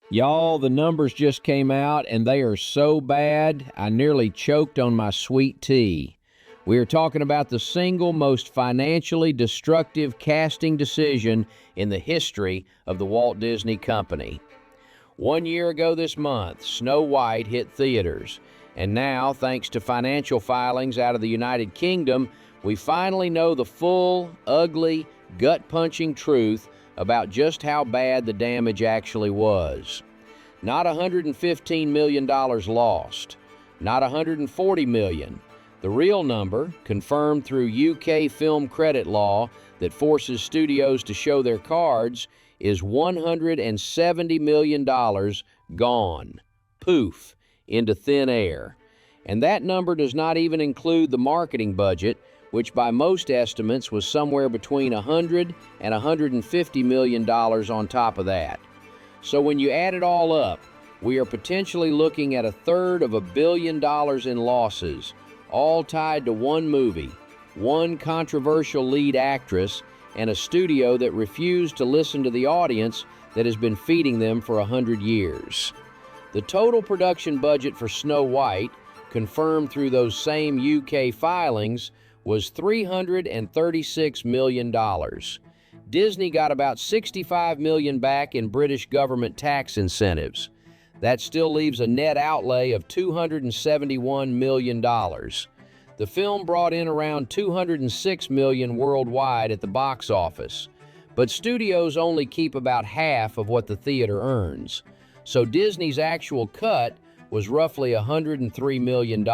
Y'all, the numbers just came out and they are so bad, I nearly choked on my sweet tea. We are talking about the single most financially destructive casting decision in the history of the Walt Disney Company. 1 year ago this month, Snow White hit theaters. And now, thanks to financial filings out of the United Kingdom, we finally know the full, ugly, gut-punching truth about just how bad the damage actually was. Not $115 million lost, not $140 million. The real number, confirmed through UK film credit law that forces studios to show their cards, is $170 million gone. Poof, into thin air. And that number does not even include the marketing budget, which by most estimates was somewhere between $100 and $150 million on top of that. So when you add it all up, we are potentially looking at $350 million in losses, all tied to one movie, one controversial lead actress, and a studio that refused to listen to the audience that has been feeding them for 100 years. The total production budget for Snow White, confirmed through those same UK filings, was $336 million. Disney got about $65 million back in British government tax incentives. That still leaves a net outlay of $271 million. The film brought in around $206 million worldwide at the box office, but studios only keep about half of what the theater earns. So Disney's actual cut was roughly $103 million.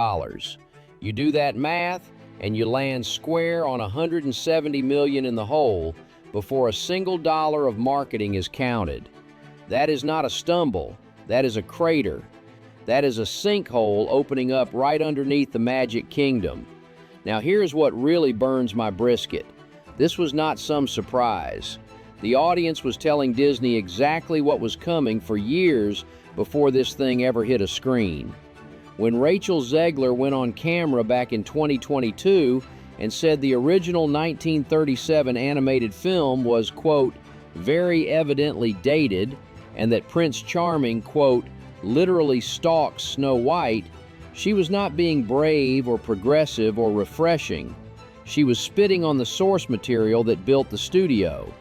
You do that math, and you land square on $170 million in the hole before a single dollar of marketing is counted. That is not a stumble, that is a crater. That is a sinkhole opening up right underneath the Magic Kingdom. Now here's what really burns my brisket. This was not some surprise. The audience was telling Disney exactly what was coming for years before this thing ever hit a screen. When Rachel Zegler went on camera back in 2022 and said the original 1937 animated film was, quote, very evidently dated, and that Prince Charming, quote, literally stalks Snow White, she was not being brave or progressive or refreshing. She was spitting on the source material that built the studio.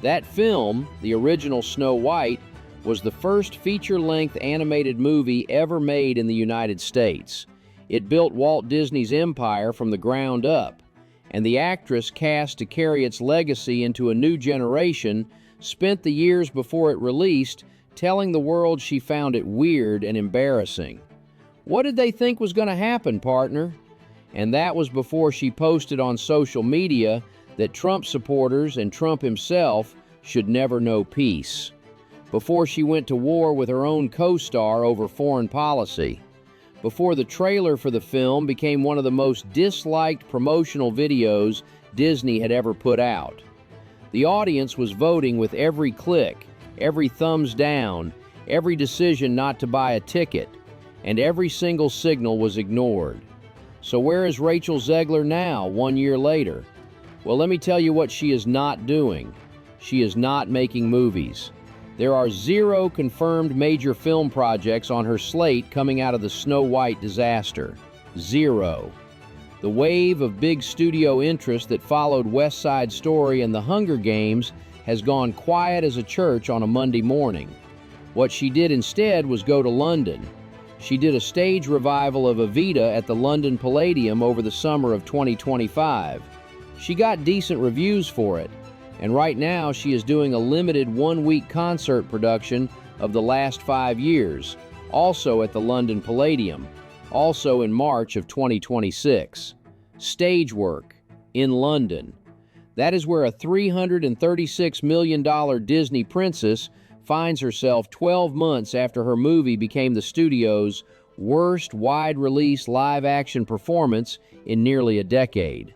That film, the original Snow White, was the first feature-length animated movie ever made in the United States. It built Walt Disney's empire from the ground up, and the actress cast to carry its legacy into a new generation spent the years before it released telling the world she found it weird and embarrassing. What did they think was going to happen, partner? And that was before she posted on social media that Trump supporters and Trump himself should never know peace. Before she went to war with her own co-star over foreign policy. Before the trailer for the film became one of the most disliked promotional videos Disney had ever put out. The audience was voting with every click, every thumbs down, every decision not to buy a ticket, and every single signal was ignored. So where is Rachel Zegler now, 1 year later? Well, let me tell you what she is not doing. She is not making movies. There are 0 confirmed major film projects on her slate coming out of the Snow White disaster. 0. The wave of big studio interest that followed West Side Story and The Hunger Games has gone quiet as a church on a Monday morning. What she did instead was go to London. She did a stage revival of Evita at the London Palladium over the summer of 2025. She got decent reviews for it, and right now she is doing a limited 1-week concert production of The Last 5 Years, also at the London Palladium, also in March of 2026. Stage work in London. That is where a $336 million Disney princess finds herself 12 months after her movie became the studio's worst wide-release live-action performance in nearly a decade.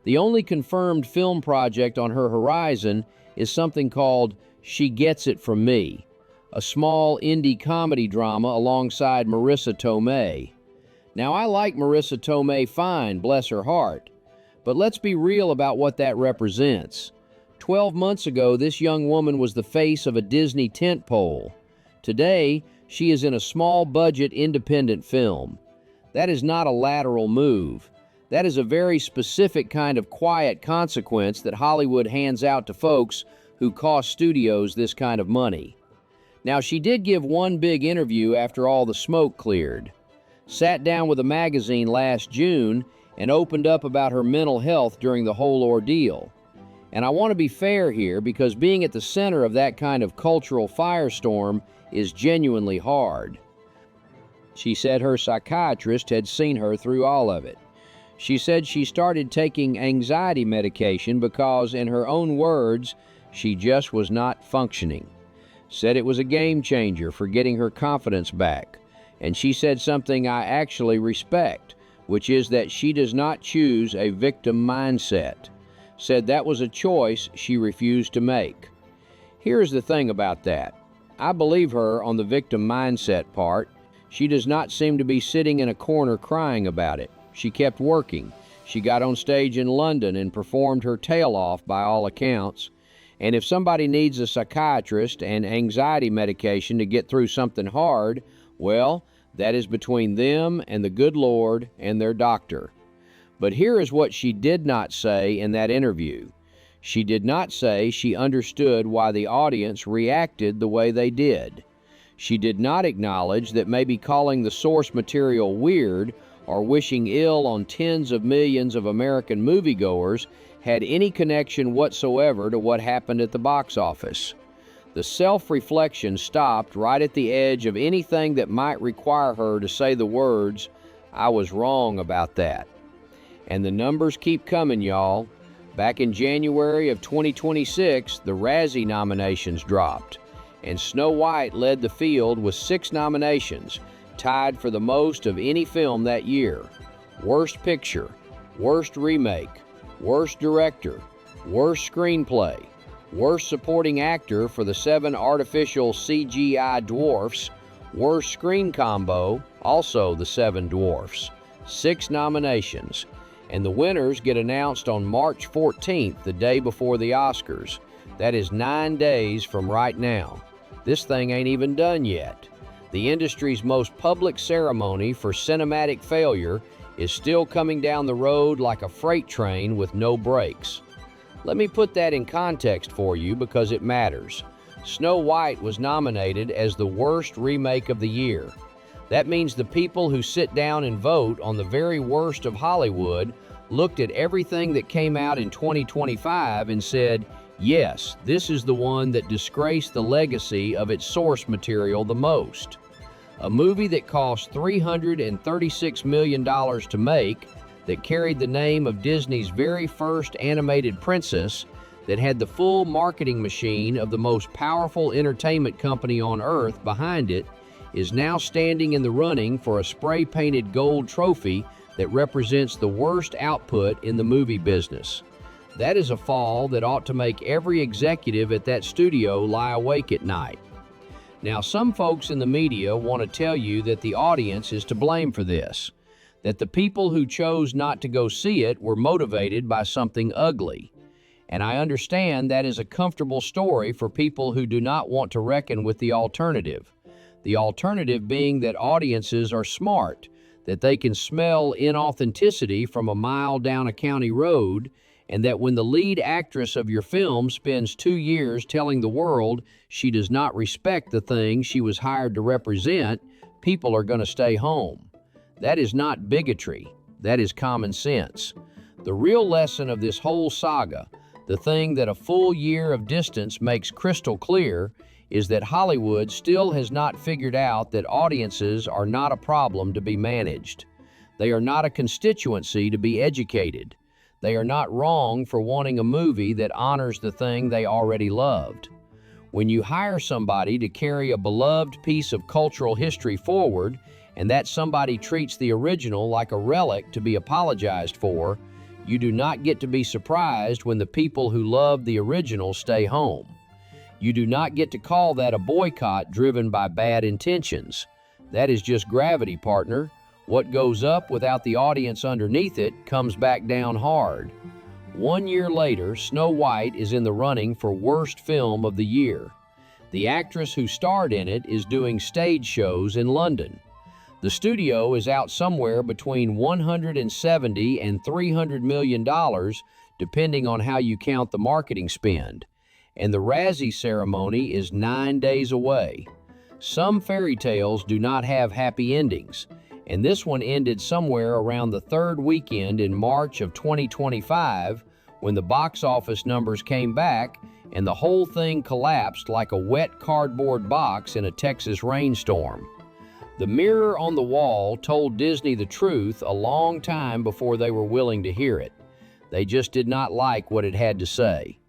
The only confirmed film project on her horizon is something called She Gets It From Me, a small indie comedy drama alongside Marissa Tomei. Now, I like Marissa Tomei fine, bless her heart, but let's be real about what that represents. 12 months ago, this young woman was the face of a Disney tentpole. Today, she is in a small-budget independent film. That is not a lateral move. That is a very specific kind of quiet consequence that Hollywood hands out to folks who cost studios this kind of money. Now, she did give one big interview after all the smoke cleared. Sat down with a magazine last June and opened up about her mental health during the whole ordeal. And I want to be fair here because being at the center of that kind of cultural firestorm is genuinely hard. She said her psychiatrist had seen her through all of it. She said she started taking anxiety medication because, in her own words, she just was not functioning. Said it was a game changer for getting her confidence back. And she said something I actually respect, which is that she does not choose a victim mindset. Said that was a choice she refused to make. Here's the thing about that. I believe her on the victim mindset part. She does not seem to be sitting in a corner crying about it. She kept working. She got on stage in London and performed her tail off by all accounts. And if somebody needs a psychiatrist and anxiety medication to get through something hard, well, that is between them and the good Lord and their doctor. But here is what she did not say in that interview. She did not say she understood why the audience reacted the way they did. She did not acknowledge that maybe calling the source material weird or wishing ill on tens of millions of American moviegoers had any connection whatsoever to what happened at the box office. The self-reflection stopped right at the edge of anything that might require her to say the words, "I was wrong about that." And the numbers keep coming, y'all. Back in January of 2026, the Razzie nominations dropped, and Snow White led the field with 6 nominations, tied for the most of any film that year. Worst Picture, Worst Remake, Worst Director, Worst Screenplay, Worst Supporting Actor for the 7 artificial CGI dwarfs, Worst Screen Combo, also the 7 dwarfs. 6 nominations. And the winners get announced on March 14th, the day before the Oscars. That is 9 days from right now. This thing ain't even done yet. The industry's most public ceremony for cinematic failure is still coming down the road like a freight train with no brakes. Let me put that in context for you because it matters. Snow White was nominated as the worst remake of the year. That means the people who sit down and vote on the very worst of Hollywood looked at everything that came out in 2025 and said, yes, this is the one that disgraced the legacy of its source material the most. A movie that cost $336 million to make, that carried the name of Disney's very first animated princess, that had the full marketing machine of the most powerful entertainment company on earth behind it, is now standing in the running for a spray-painted gold trophy that represents the worst output in the movie business. That is a fall that ought to make every executive at that studio lie awake at night. Now, some folks in the media want to tell you that the audience is to blame for this, that the people who chose not to go see it were motivated by something ugly. And I understand that is a comfortable story for people who do not want to reckon with the alternative. The alternative being that audiences are smart, that they can smell inauthenticity from a mile down a county road, and that when the lead actress of your film spends 2 years telling the world she does not respect the thing she was hired to represent, people are going to stay home. That is not bigotry. That is common sense. The real lesson of this whole saga, the thing that a full year of distance makes crystal clear, is that Hollywood still has not figured out that audiences are not a problem to be managed. They are not a constituency to be educated. They are not wrong for wanting a movie that honors the thing they already loved. When you hire somebody to carry a beloved piece of cultural history forward, and that somebody treats the original like a relic to be apologized for, you do not get to be surprised when the people who love the original stay home. You do not get to call that a boycott driven by bad intentions. That is just gravity, partner. What goes up without the audience underneath it comes back down hard. 1 year later, Snow White is in the running for worst film of the year. The actress who starred in it is doing stage shows in London. The studio is out somewhere between $170 and $300 million, depending on how you count the marketing spend. And the Razzie ceremony is 9 days away. Some fairy tales do not have happy endings, and this one ended somewhere around the third weekend in March of 2025 when the box office numbers came back and the whole thing collapsed like a wet cardboard box in a Texas rainstorm. The mirror on the wall told Disney the truth a long time before they were willing to hear it. They just did not like what it had to say.